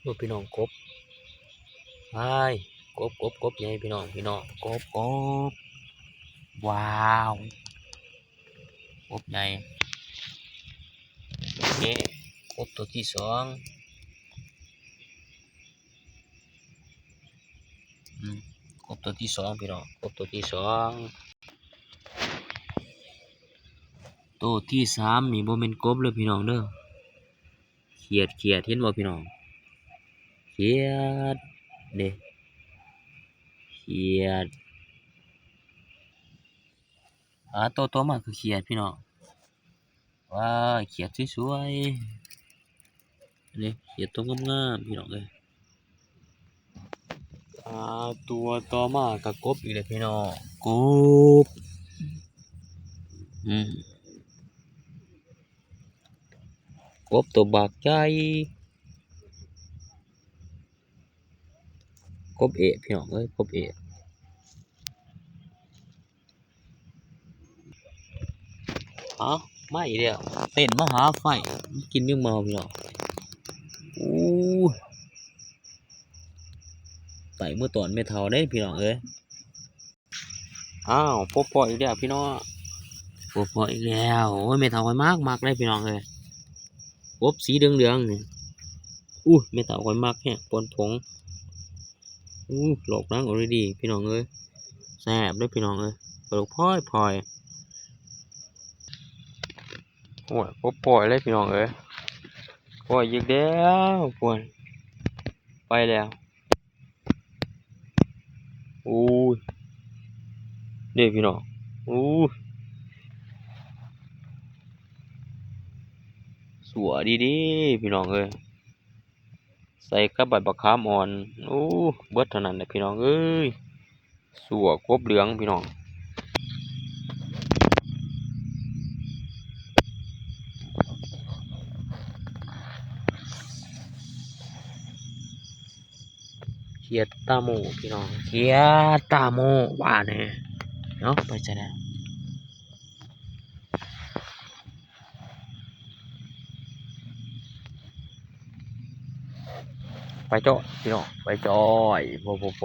ดูพี่น้องกบไปกบใหญ่พี่น้องกบว้าวกบใหญ่โอเคกบตัวที่สองกบตัวที่สองพี่น้องกบตัวที่สองตัวที่สามนี่โมเมนกบเลยพี่น้องเด้อเขียดเห็นบ่พี่น้องเขียดเด้เขียดตัวมากคือเขียดพี่น้องว้าเขียดสวยๆนี่เขียดตัวงามๆพี่น้องเลยตัวต่อมากับกบอีกเลยพี่น้องกบอืมกบตัวบักใหญ่กบพี่น้องเอ้ยกบมาอีกแล้วเต้นมาหาไฟกินยังเมาพี่น้องอู้ไต่เมื่อตอนไม่เท่าได้พี่น้องเอ้ยพบพออีกแล้วพี่น้องพบพออีกแล้วโอ้ยไม่เท่ากันมากเลยพี่น้องเอ้ยกบสีเหลืองนี่ไม่เท่ากันมากแค่ปนผงหลอกนั่งออรดีพี่น้องเอ้ยแซ่บด้วยพี่น้องเอ้ยปลาพลอยโอ้ยพบปล่อยเลยพี่น้องเอ้ยปล่อยอีกแล้วปล่อยไปแล้วอู้ยเด็กพี่น้องสัวดีพี่น้องเอ้ยใส่กระบะขามอ่อนเบิดเท่านั้นแหละพี่น้องเอ้ยสัวกบเหลืองพี่น้องเขียดตาโมพี่น้องเขียดตาโมว่าเนี่ยเนาะไปจะได้ไปจ่อพี่น้องไปจ่อยโป